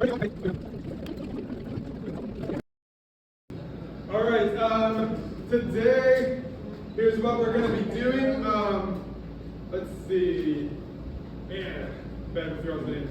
All right, today, here's what we're going to be doing. Let's see. Man, bad with your names.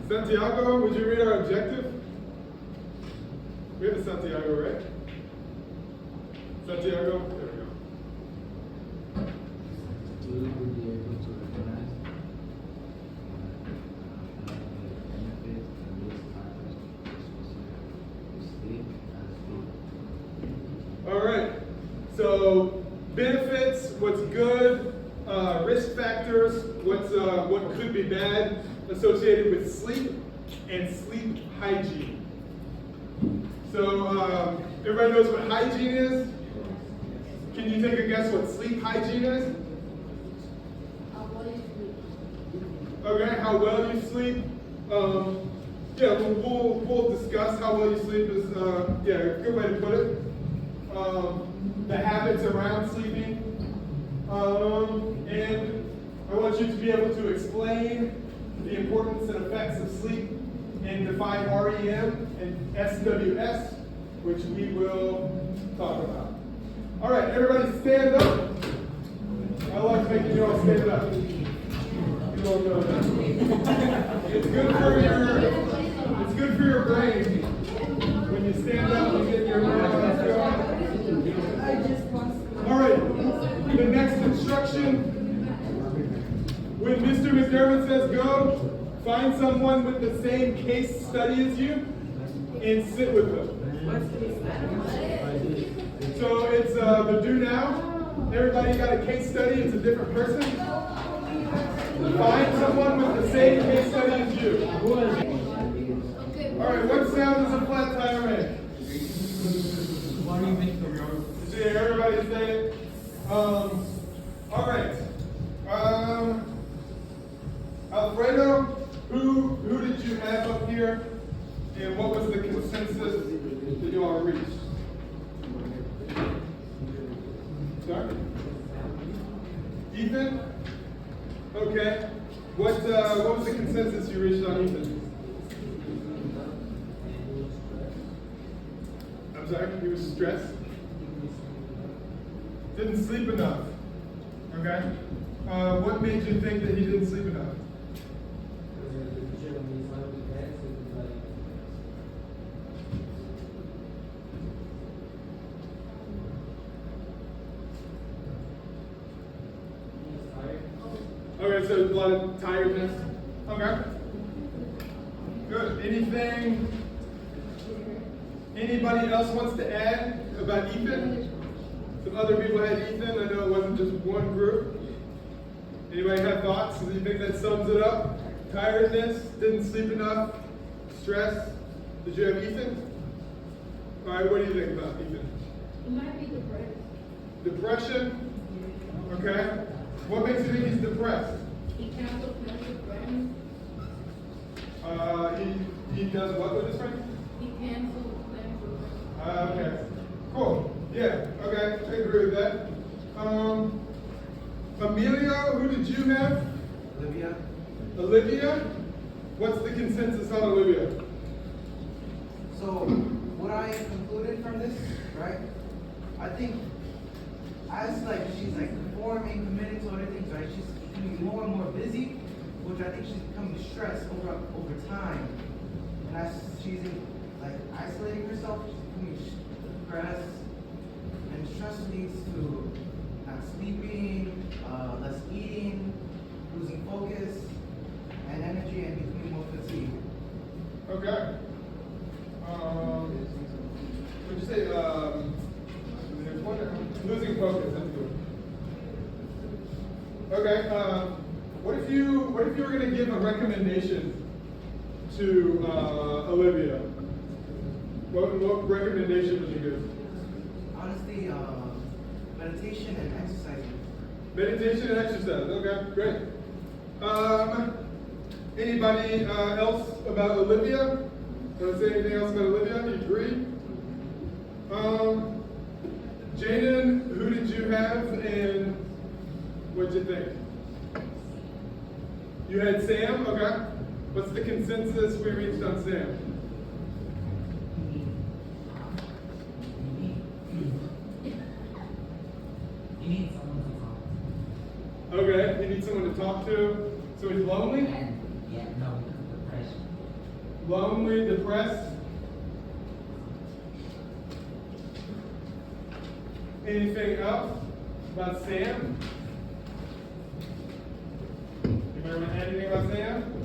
Santiago, would you read our objective? We have a Santiago, right? Santiago, there we go. We will be able to recognize benefits and risk factors associated with sleep and sleep. All right, so benefits, what's good, risk factors, what could be bad associated with sleep, and sleep hygiene. So everybody knows what hygiene is? Can you take a guess what sleep hygiene is? Okay, how well you sleep. Yeah, we'll discuss how well you sleep is a good way to put it. The habits around sleeping. And I want you to be able to explain the importance and effects of sleep and define REM and SWS, which we will talk about. All right, everybody stand up. I like making you all stand up. You all know that. It's good for your brain when you stand up and get your neurons going. All right, the next instruction. When Mr. McDermott says go, find someone with the same case study as you and sit with them. So it's the do now. Everybody got a case study, it's a different person. Find someone with the same case study as you. Alright, what sound does a flat tire make? See, everybody say it. Alright. Alfredo, who did you have up here? And what was the consensus that you all reached? Sorry? Ethan? Okay. What was the consensus you reached on Ethan? I'm sorry, he was stressed? Didn't sleep enough. Okay. What made you think that he didn't sleep enough? Okay, so a lot of tiredness. Okay. Good. Anybody else wants to add about Ethan? Some other people had Ethan. I know it wasn't just one group. Anybody have thoughts? Do you think that sums it up? Tiredness, didn't sleep enough, stress. Did you have Ethan? All right, what do you think about Ethan? He might be depressed. Depression? Okay. What makes you think he's depressed? He canceled plans with friends. He does what with his friends? He canceled plans with friends. Okay. Cool. Yeah, okay, I agree with that. Emilio, who did you have? Olivia? Olivia? What's the consensus on Olivia? So, what I concluded from this, right? I think as she's performing, committing to other things, right? She's becoming more and more busy, which I think she's becoming stressed over time. And as she's isolating herself, she's becoming depressed, and stress leads to not sleeping, less eating, losing focus and energy, and becoming more fatigued. Okay. What'd you say? There's one losing focus. That's good. Okay. What if you were going to give a recommendation to Olivia? What recommendation would you give? Honestly, meditation and exercising. Meditation and exercise. Okay, great. Anybody else about Olivia? Want to say anything else about Olivia? You agree? Jaden, who did you have and what'd you think? You had Sam? Okay. What's the consensus we reached on Sam? You need someone to talk Okay, you need someone to talk to. So he's lonely? to. And, yeah, no, depression. Lonely, depressed. Anything else about Sam? Anybody want to add anything about Sam?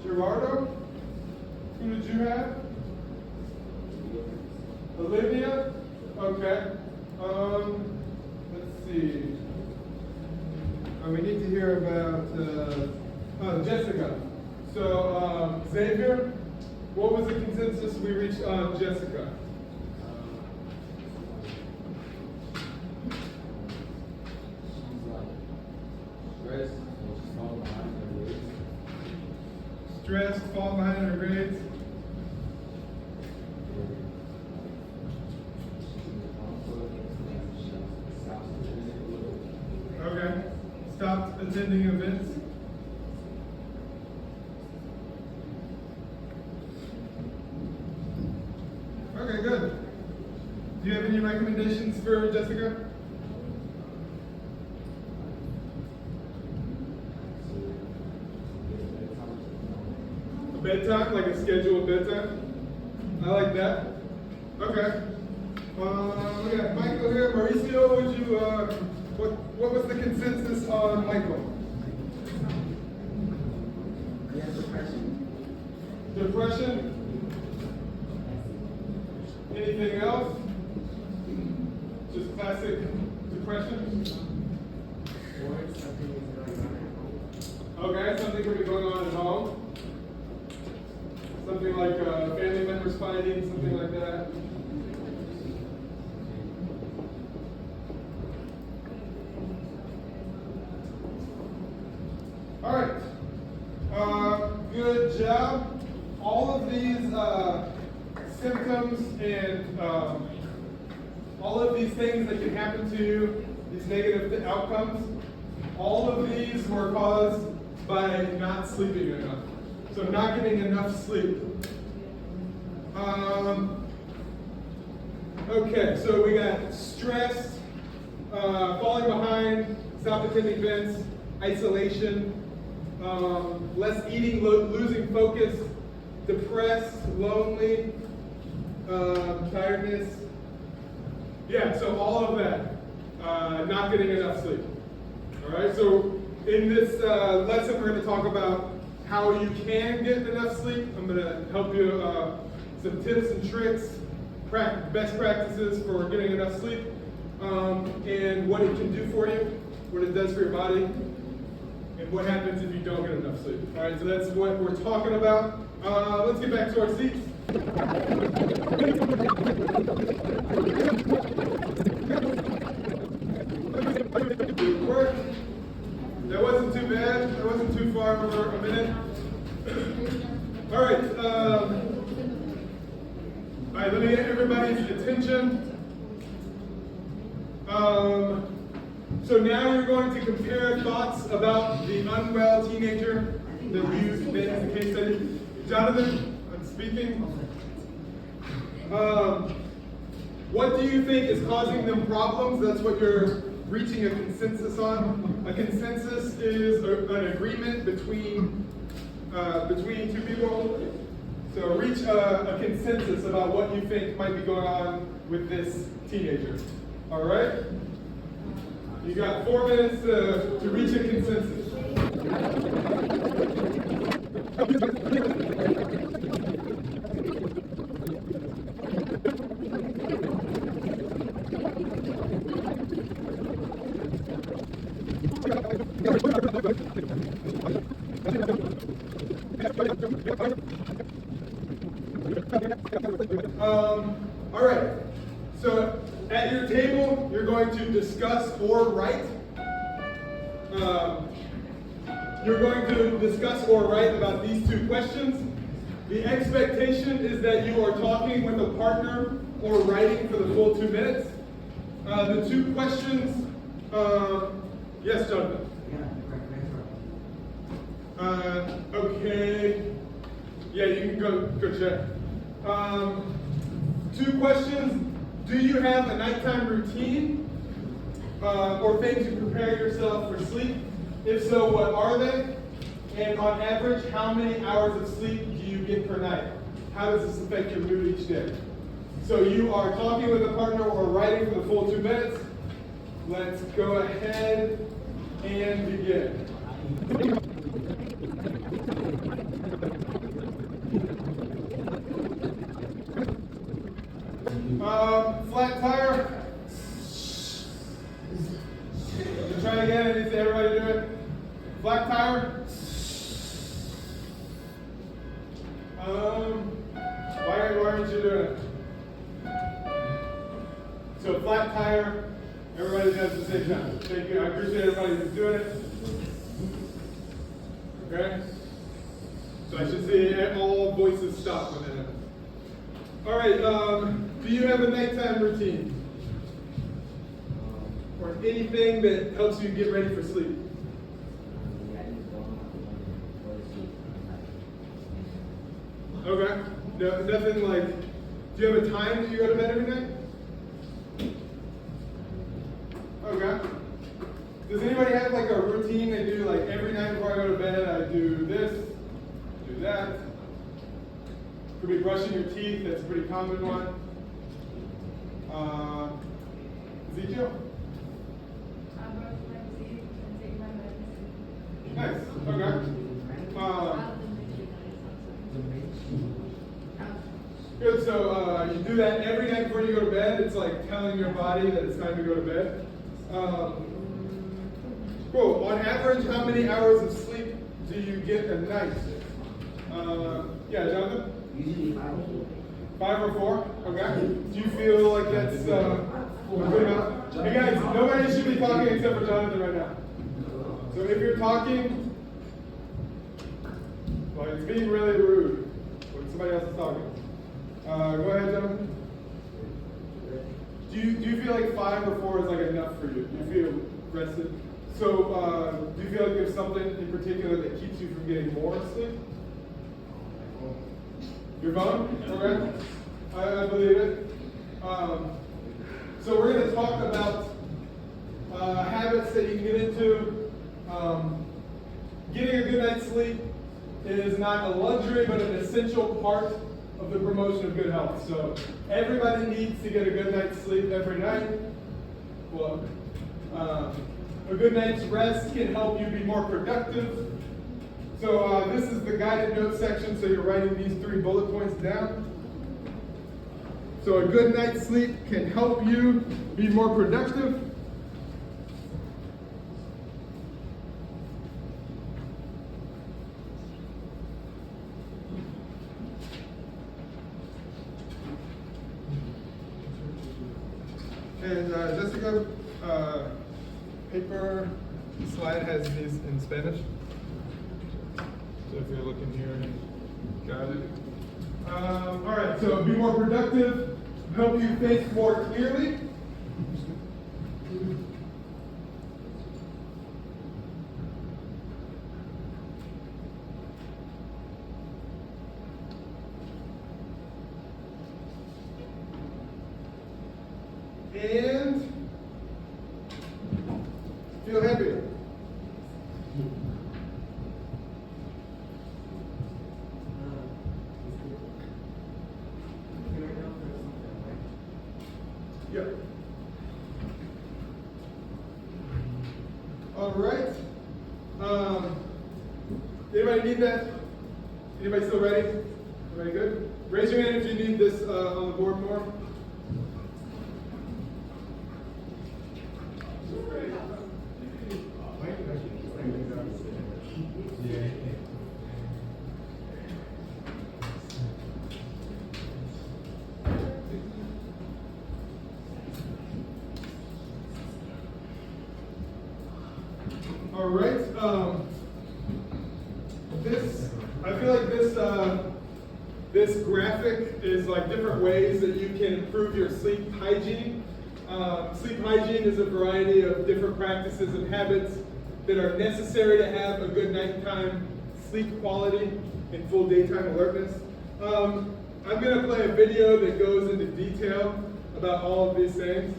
Gerardo? Who did you have? Olivia? Okay. Let's see. We need to hear about Jessica. So, Xavier, what was the consensus we reached on Jessica? She's like stressed, so she's falling behind her grades. Stressed, fall behind in her grades. Okay. Stopped attending events. Okay, good. Do you have any recommendations for Jessica? A bedtime, like a scheduled bedtime? I like that. Okay. We got Michael here. Mauricio, would you, what was the consensus on Michael? Yeah, depression. Depression? Anything else? Just classic depression? Or something is going on at home. Okay, something could be going on at home. Something like family members fighting, something like that. All right. Good job. All of these symptoms and all of these things that can happen to you, these negative outcomes, all of these were caused by not sleeping enough. So not getting enough sleep. Okay, so we got stress, falling behind, stop attending events, isolation, less eating, losing focus, depressed, lonely, tiredness. Yeah, so all of that, not getting enough sleep. All right, so in this lesson, we're going to talk about how you can get enough sleep. I'm going to help you some tips and tricks, best practices for getting enough sleep, and what it can do for you, what it does for your body, and what happens if you don't get enough sleep. All right, so that's what we're talking about. Let's get back to our seats. Good work. That wasn't too bad. That wasn't too far over a minute. All right. All right, let me get everybody's attention. So now you're going to compare thoughts about the unwell teenager that we made as a case study. Jonathan, I'm speaking. What do you think is causing them problems? That's what you're reaching a consensus on. A consensus is an agreement between two people. So reach a consensus about what you think might be going on with this teenager. All right? You got 4 minutes to reach a consensus. All right. So at your table, you're going to discuss or write. You're going to discuss or write about these 2 questions. The expectation is that you are talking with a partner or writing for the full 2 minutes. The 2 questions, yes, Jonathan. Yeah, correct. Okay. Yeah, you can go check. 2 questions. Do you have a nighttime routine or things you prepare yourself for sleep? If so, what are they? And on average, how many hours of sleep do you get per night? How does this affect your mood each day? So you are talking with a partner or writing for the full 2 minutes. Let's go ahead and begin. Flat tire. We'll try again. I need everybody to do it. Flat tire. Why aren't you doing it? So flat tire. Everybody does at the same time. Thank you. I appreciate everybody who's doing it. Okay. So I should see all voices stop within it. All right. Do you have a nighttime routine? Or anything that helps you get ready for sleep? Okay. No, nothing like, do you have a time that you go to bed every night? Okay. Does anybody have like a routine they do like every night before I go to bed? I do this, do that. Could be brushing your teeth, that's a pretty common one. Ezekiel? I brush my teeth and take my medicine. Nice, okay. Good, so you do that every night before you go to bed. It's like telling your body that it's time to go to bed. Cool, on average, how many hours of sleep do you get a night? Yeah, Jonathan? Usually 5 or 4. 5 or 4? Okay. Do you feel like that's a good amount? Hey guys, nobody should be talking except for Jonathan right now. So if you're talking, well, it's being really rude when somebody else is talking. Go ahead, Jonathan. Do you feel like 5 or 4 is like enough for you? Do you feel rested? So do you feel like there's something in particular that keeps you from getting more sleep? Your phone? Okay. I believe it. So we're going to talk about habits that you can get into. Getting a good night's sleep is not a luxury, but an essential part of the promotion of good health. So everybody needs to get a good night's sleep every night. Well, a good night's rest can help you be more productive. So this is the guided notes section, so you're writing these 3 bullet points down. So a good night's sleep can help you be more productive. And Jessica, paper slide has these in Spanish. So if you're looking here, got it. All right, so be more productive, help you think more clearly. And feel happier. Yep. All right. Anybody need that? Anybody still ready? Everybody good? Raise your hand if you need this on the board more. All right. I feel like this graphic is like different ways that you can improve your sleep hygiene. Sleep hygiene is a variety of different practices and habits that are necessary to have a good nighttime sleep quality and full daytime alertness. I'm going to play a video that goes into detail about all of these things.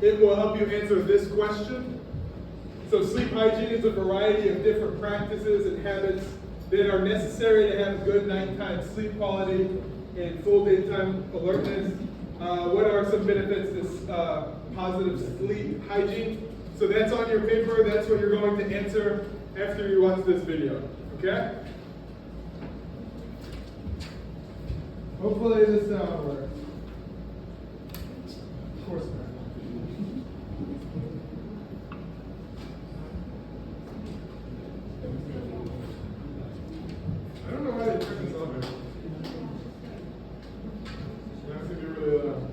It will help you answer this question. So sleep hygiene is a variety of different practices and habits that are necessary to have good nighttime sleep quality and full daytime alertness. What are some benefits to positive sleep hygiene? So that's on your paper. That's what you're going to answer after you watch this video. Okay? Hopefully this sound works. Of course not. I don't know why they turn this on there. That's gonna be really loud.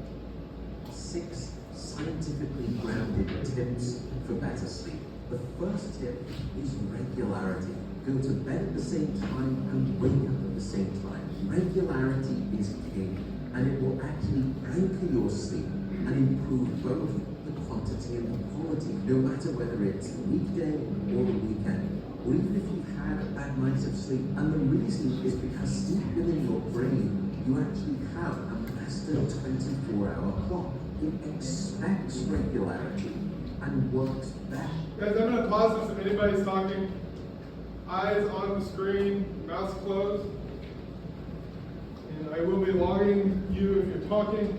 6 scientifically grounded tips for better sleep. The first tip is regularity. Go to bed at the same time and wake up at the same time. Regularity is king, and it will actually anchor your sleep and improve both the quantity and the quality, no matter whether it's the weekday or the weekend, or even if you've had a bad night of sleep. And the reason is because deep within your brain, you actually have a master 24-hour clock. It expects regularity and works best. Guys, I'm gonna pause this if anybody's talking. Eyes on the screen, mouth closed. And I will be logging you if you're talking.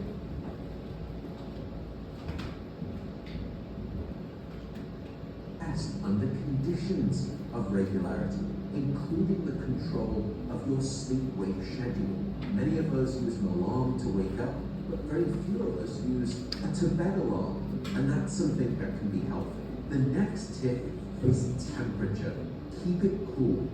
Best under conditions of regularity, including the control of your sleep-wake schedule. Many of us use an alarm to wake up, but very few of us use a to-bed alarm, and that's something that can be helpful. The next tip is temperature. Keep it cool.